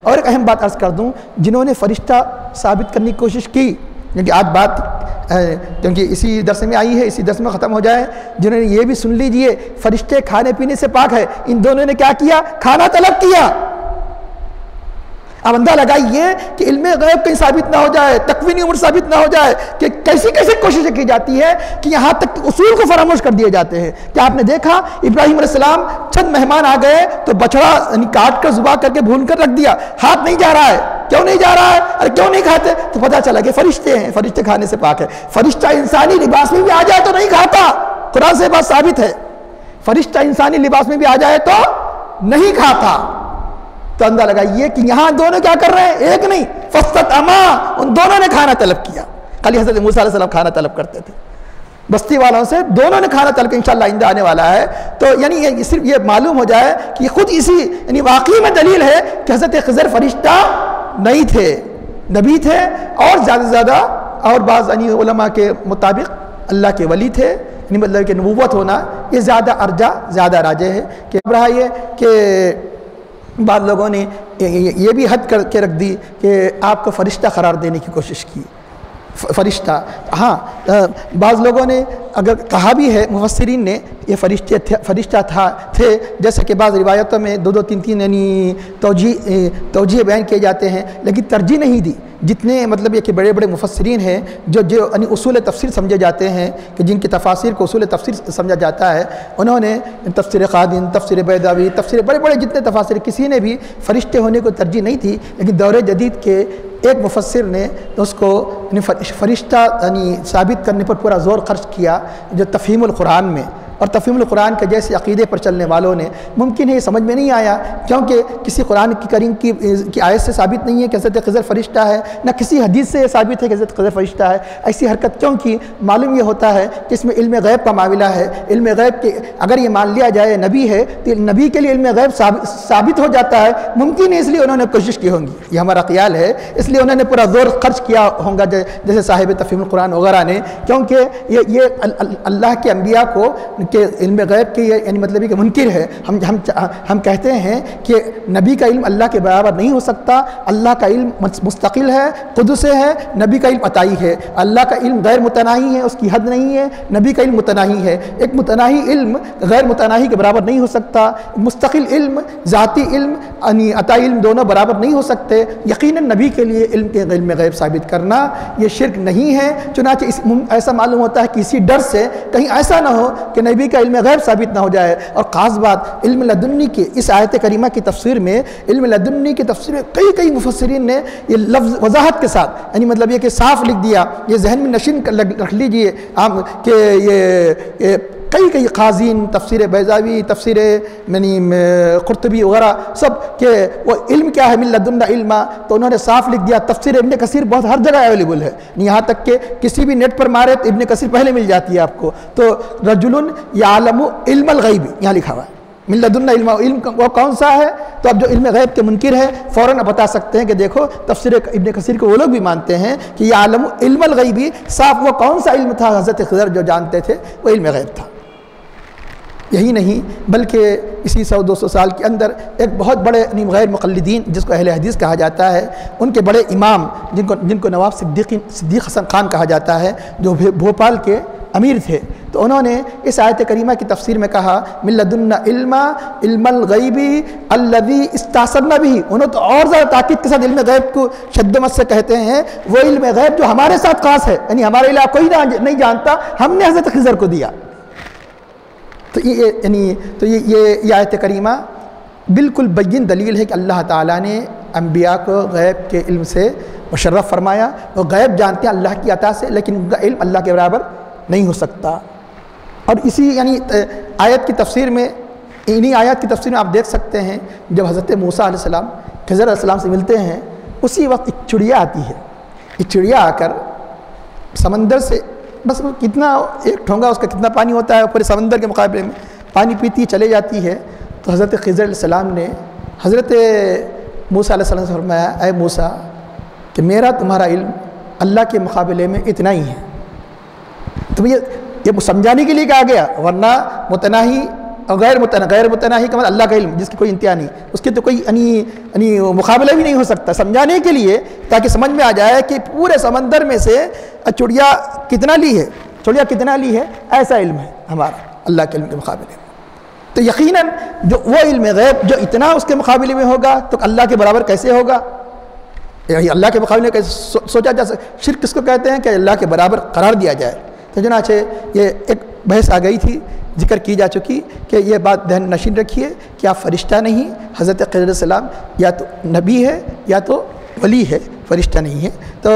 اور ایک اہم بات عرض کر دوں، جنہوں نے فرشتہ ثابت کرنے کی کوشش کی، کیونکہ آج بات کیونکہ اسی درس میں آئی ہے، اسی درس میں ختم ہو جائے، جنہوں نے یہ بھی سن لیجئے فرشتے کھانے پینے سے پاک ہے، ان دونوں نے کیا کیا؟ کھانا طلب کیا۔ اب اندازہ لگائیے کہ علم غیب کہیں ثابت نہ ہو جائے، تکوینی امور ثابت نہ ہو جائے، کہ کیسی کوششیں کی جاتی ہے کہ یہاں تک اصول کو فراموش کر دیے جاتے ہیں۔ کیا آپ نے دیکھا ابراہیم علیہ السلام چند مہمان آ گئے تو بچڑا کاٹ کر ذبح کر کے بھون کر رکھ دیا، ہاتھ نہیں جا رہا ہے، کیوں نہیں جا رہا ہے؟ ارے کیوں نہیں کھاتے؟ تو پتہ چلا کہ فرشتے ہیں، فرشتے کھانے سے پاک ہے۔ فرشتہ انسانی لباس میں بھی آ جائے تو نہیں کھاتا، قرآن سے بات ثابت ہے۔ فرشتہ انسانی لباس میں بھی آ جائے تو نہیں کھاتا۔ تو اندازہ لگائیے کہ یہاں دونوں کیا کر رہے ہیں؟ ایک نہیں، فاستطعما، ان دونوں نے کھانا طلب کیا۔ خالی حضرت موسیٰ علیہ السلام کھانا طلب کرتے تھے، بستی والوں سے دونوں نے کھانا طلب کیا، انشاءاللہ آئندہ آنے والا ہے۔ تو یعنی صرف یہ معلوم ہو جائے کہ خود اسی یعنی واقعی میں دلیل ہے کہ حضرت خضر فرشتہ نہیں تھے، نبی تھے، اور زیادہ سے زیادہ اور بعض علماء کے مطابق اللہ کے ولی تھے، یعنی مطلب کہ نبوت ہونا یہ زیادہ ارجح، زیادہ راجح ہے۔ کہ رہا یہ کہ بعض لوگوں نے یہ بھی حد کر کے رکھ دی کہ آپ کو فرشتہ قرار دینے کی کوشش کی، فرشتہ۔ ہاں بعض لوگوں نے اگر کہا بھی ہے مفسرین نے یہ فرشتہ تھے، جیسے کہ بعض روایتوں میں دو تین یعنی توجیہ بیان کیے جاتے ہیں، لیکن ترجیح نہیں دی۔ جتنے مطلب یہ کہ بڑے بڑے مفسرین ہیں جو یعنی اصول تفسیر سمجھے جاتے ہیں، کہ جن کی تفاسیر کو اصول تفسیر سمجھا جاتا ہے، انہوں نے تفسیر خادم، تفسیر بیضاوی، تفسیر بڑے بڑے جتنے تفاسیر، کسی نے بھی فرشتے ہونے کو ترجیح نہیں تھی، لیکن دور جدید کے ایک مفسر نے اس کو فرشتہ یعنی ثابت کرنے پر پورا زور خرچ کیا، جو تفہیم القرآن میں، اور تفہیم القرآن کے جیسے عقیدے پر چلنے والوں نے ممکن ہے یہ سمجھ میں نہیں آیا، کیونکہ کسی قرآن کی کریم کی آیت سے ثابت نہیں ہے کہ حضرت خضر فرشتہ ہے، نہ کسی حدیث سے یہ ثابت ہے کہ حضرت خضر فرشتہ ہے۔ ایسی حرکت کیوں کی؟ معلوم یہ ہوتا ہے کہ اس میں علم غیب کا معاملہ ہے۔ علم غیب کے اگر یہ مان لیا جائے نبی ہے تو نبی کے لیے علم غیب ثابت ہو جاتا ہے، ممکن ہے اس لیے انہوں نے کوشش کی ہوں گی، یہ ہمارا خیال ہے، اس لیے انہوں نے پورا زور خرچ کیا ہوگا جیسے صاحب تفہیم القرآن وغیرہ نے، کیونکہ یہ اللہ کے انبیاء کو کہ علم غیب کے یعنی مطلب کہ منکر ہے۔ ہم کہتے ہیں کہ نبی کا علم اللہ کے برابر نہیں ہو سکتا، اللہ کا علم مستقل ہے، قدس ہے، نبی کا علم عطائی ہے۔ اللہ کا علم غیر متناہی ہے، اس کی حد نہیں ہے، نبی کا علم متناہی ہے۔ ایک متناہی علم غیر متناہی کے برابر نہیں ہو سکتا، مستقل علم، ذاتی علم یعنی عطائی علم دونوں برابر نہیں ہو سکتے۔ یقیناً نبی کے لیے علم غیب ثابت کرنا یہ شرک نہیں ہے، چنانچہ ایسا معلوم ہوتا ہے کہ اسی ڈر سے کہیں ایسا نہ ہو کہ نبی کا علم غیب ثابت نہ ہو جائے۔ اور خاص بات علم لدنی کی اس آیت کریمہ کی تفسیر میں، علم لدنی کی تفسیر میں کئی مفسرین نے یہ لفظ وضاحت کے ساتھ یعنی مطلب یہ کہ صاف لکھ دیا، یہ ذہن میں نشین رکھ لیجئے کہ یہ کئی قاضین، تفسیر بیضاوی، تفسیر یعنی قرطبی وغیرہ سب کہ وہ علم کیا ہے، من لدن علم، تو انہوں نے صاف لکھ دیا۔ تفسیر ابن کثیر بہت ہر جگہ اویلیبل ہے، یہاں تک کہ کسی بھی نیٹ پر مارے تو ابن کثیر پہلے مل جاتی ہے آپ کو۔ تو رجل یعلم علم الغیب یہاں لکھا ہوا ہے، من لدن علم، علم وہ کون سا ہے؟ تو اب جو علم غیب کے منکر ہیں فوراً بتا سکتے ہیں کہ دیکھو تفسیر ابن کثیر کو وہ لوگ بھی مانتے ہیں کہ یعلم علم الغیبی، صاف وہ کون سا علم تھا حضرت خضر جو جانتے تھے، وہ علم غیب تھا۔ یہی نہیں بلکہ اسی 100-200 سال کے اندر ایک بہت بڑے غیر مقلدین جس کو اہل حدیث کہا جاتا ہے، ان کے بڑے امام جن کو نواب صدیق حسن خان کہا جاتا ہے، جو بھوپال کے امیر تھے، تو انہوں نے اس آیت کریمہ کی تفسیر میں کہا من لدن علم الغیب الذی استعصمنا به، انہوں تو اور زیادہ تاکید کے ساتھ علم غیب کو شد مت سے کہتے ہیں، وہ علم غیب جو ہمارے ساتھ خاص ہے، یعنی ہمارے علاوہ کوئی نہیں جانتا، ہم نے حضرت خضر کو دیا۔ تو یہ آیت کریمہ بالکل بین دلیل ہے کہ اللہ تعالیٰ نے انبیاء کو غیب کے علم سے مشرف فرمایا۔ وہ غیب جانتے ہیں اللہ کی عطا سے، لیکن ان کا علم اللہ کے برابر نہیں ہو سکتا۔ اور اسی یعنی آیت کی تفسیر میں، انہی آیات کی تفسیر میں آپ دیکھ سکتے ہیں جب حضرت موسیٰ علیہ السلام خضر علیہ السلام سے ملتے ہیں، اسی وقت ایک چڑیا آتی ہے۔ ایک چڑیا آ کر سمندر سے بس کتنا ایک ٹھونگا اس کا کتنا پانی ہوتا ہے پورے سمندر کے مقابلے میں، پانی پیتی چلے جاتی ہے۔ تو حضرت خضر علیہ السلام نے حضرت موسیٰ علیہ السلام سے فرمایا، اے موسیٰ کہ میرا تمہارا علم اللہ کے مقابلے میں اتنا ہی ہے۔ تو یہ سمجھانے کے لیے کہا گیا، ورنہ متناہی غیر متناہی کا مطلب اللہ کا علم جس کی کوئی انتہا نہیں، اس کے تو کوئی مقابلہ بھی نہیں ہو سکتا، سمجھانے کے لیے تاکہ سمجھ میں آ جائے کہ پورے سمندر میں سے چڑیا کتنا لی ہے، ایسا علم ہے ہمارا اللہ کے علم کے مقابلے میں۔ تو یقیناً جو وہ علم غیب جو اتنا اس کے مقابلے میں ہوگا تو اللہ کے برابر کیسے ہوگا؟ اللہ کے مقابلے میں کیسے سوچا جا سکتا؟ شرک کس کو کہتے ہیں کہ اللہ کے برابر قرار دیا جائے۔ تو چنانچہ یہ ایک بحث آ گئی تھی، ذکر کی جا چکی کہ یہ بات ذہن نشین رکھیے کہ آپ فرشتہ نہیں، حضرت خضر علیہ السلام یا تو نبی ہے یا تو ولی ہے، فرشتہ نہیں ہے۔ تو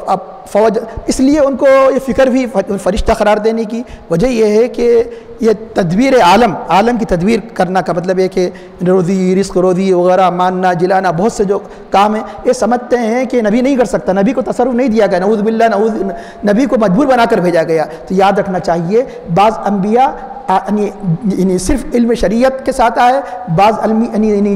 اب فوج اس لیے ان کو یہ فکر بھی فرشتہ قرار دینے کی وجہ یہ ہے کہ یہ تدبیر عالم کی تدبیر کرنا کا مطلب ہے کہ روزی رزق روزی وغیرہ ماننا جلانا بہت سے جو کام ہیں یہ سمجھتے ہیں کہ نبی نہیں کر سکتا، نبی کو تصرف نہیں دیا گیا، نعوذ باللہ نبی کو مجبور بنا کر بھیجا گیا۔ تو یاد رکھنا چاہیے بعض انبیاء یعنی صرف علم شریعت کے ساتھ آئے، بعض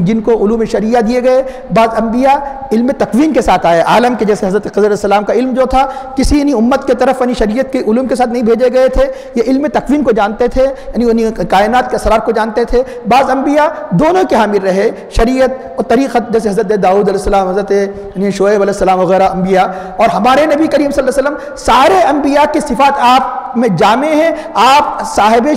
جن کو علوم شریعہ دیے گئے، بعض انبیاء علم تکوین کے ساتھ آئے، عالم کے جیسے حضرت خضر علیہ السلام کا علم جو تھا کسی امت کے طرف شریعت کے علوم کے ساتھ نہیں بھیجے گئے تھے، یہ علم تکوین کو جانتے تھے، کائنات کے اسرار کو جانتے تھے۔ بعض انبیاء دونوں کے حامل رہے، شریعت اور طریقت، جیسے حضرت داؤد علیہ السلام، حضرت شعیب علیہ السلام وغیرہ انبیاء، اور ہمارے نبی کریم صلی اللہ علیہ وسلم سارے انبیاء کی صفات آپ میں جامع ہیں۔ آپ صاحب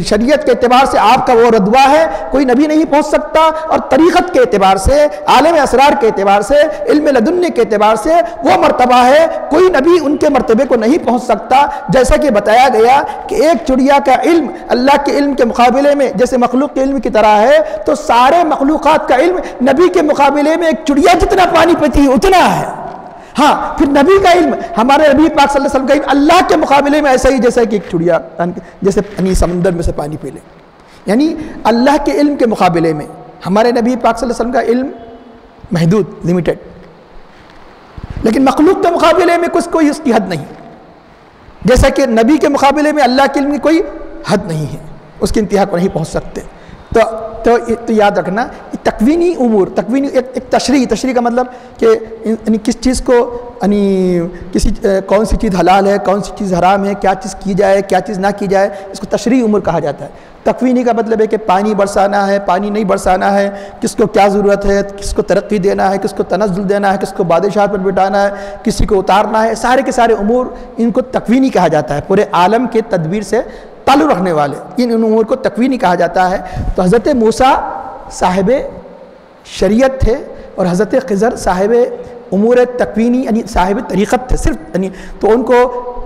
شریعت کے اعتبار سے آپ کا وہ رتبہ ہے، کوئی نبی نہیں پہنچ سکتا، اور طریقت کے اعتبار سے، عالم اسرار کے اعتبار سے، علم لدنی کے اعتبار سے وہ مرتبہ ہے، کوئی نبی ان کے مرتبے کو نہیں پہنچ سکتا۔ جیسا کہ بتایا گیا کہ ایک چڑیا کا علم اللہ کے علم کے مقابلے میں جیسے مخلوق کے علم کی طرح ہے، تو سارے مخلوقات کا علم نبی کے مقابلے میں ایک چڑیا جتنا پانی پیتی ہے اتنا ہے۔ ہاں پھر نبی کا علم، ہمارے نبی پاک صلی اللہ علیہ وسلم کا علم اللہ کے مقابلے میں ایسا ہی جیسا کہ ایک چڑیا جیسے سمندر میں سے پانی پی لے، یعنی اللہ کے علم کے مقابلے میں ہمارے نبی پاک صلی اللہ علیہ وسلم کا علم محدود، لمیٹڈ، لیکن مخلوق کے مقابلے میں کوئی اس کی حد نہیں، جیسا کہ نبی کے مقابلے میں اللہ کے علم کی کوئی حد نہیں ہے، اس کی انتہا کو نہیں پہنچ سکتے۔ تو یاد رکھنا تکوینی امور، تکوینی ایک تشریح کا مطلب کہ کس چیز کو کون سی چیز حلال ہے، کون سی چیز حرام ہے، کیا چیز کی جائے کیا چیز نہ کی جائے، اس کو تشریح امور کہا جاتا ہے۔ تکوینی کا مطلب ہے کہ پانی برسانا ہے، پانی نہیں برسانا ہے، کس کو کیا ضرورت ہے، کس کو ترقی دینا ہے، کس کو تنزل دینا ہے، کس کو بادشاہت پر بٹھانا ہے، کسی کو اتارنا ہے، سارے کے سارے امور ان کو تکوینی کہا جاتا ہے۔ پورے عالم کے تدبیر سے تعلق رکھنے والے ان امور کو تکوینی کہا جاتا ہے۔ تو حضرت موسیٰ صاحب شریعت تھے اور حضرت خضر صاحب امور تکوینی یعنی صاحب طریقت تھے، صرف تو ان کو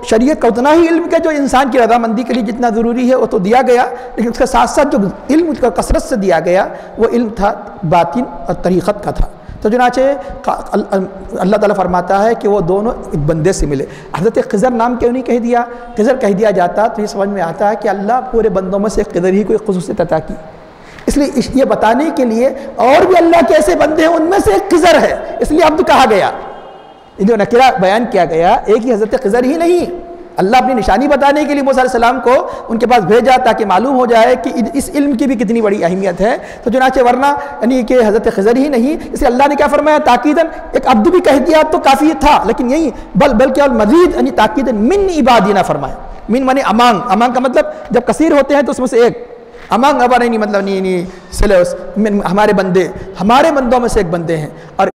شریعت کا اتنا ہی علم کا جو انسان کی رضامندی کے لیے جتنا ضروری ہے وہ تو دیا گیا، لیکن اس کے ساتھ ساتھ جو علم اس کا کثرت سے دیا گیا وہ علم تھا باطن اور طریقت کا تھا۔ تو چنانچہ اللہ تعالیٰ فرماتا ہے کہ وہ دونوں ایک بندے سے ملے۔ حضرت خضر نام کیوں نہیں کہہ دیا؟ خضر کہہ دیا جاتا تو یہ سمجھ میں آتا ہے کہ اللہ پورے بندوں میں سے خضر ہی کوئی خصوصیت عطا کی، اس لیے یہ بتانے کے لیے اور بھی اللہ کے ایسے بندے ہیں ان میں سے ایک خضر ہے، اس لیے عبد کہا گیا، جو نکرہ بیان کیا گیا ایک ہی حضرت خضر ہی نہیں، اللہ اپنی نشانی بتانے کے لیے موسیٰ علیہ السلام کو ان کے پاس بھیجا تاکہ معلوم ہو جائے کہ اس علم کی بھی کتنی بڑی اہمیت ہے۔ تو چنانچہ ورنہ یعنی کہ حضرت خضر ہی نہیں، اس لیے اللہ نے کیا فرمایا، تاکیداً ایک عبد بھی کہہ دیا تو کافی تھا، لیکن یہی بلکہ اور مزید یعنی تاکیداً من عبادنا فرمایا۔ من مانے امانگ، امانگ کا مطلب جب کثیر ہوتے ہیں تو اس میں سے ایک، امانگ ابا نہیں مطلب نہیں ہمارے بندے، ہمارے بندوں میں سے ایک بندے ہیں۔ اور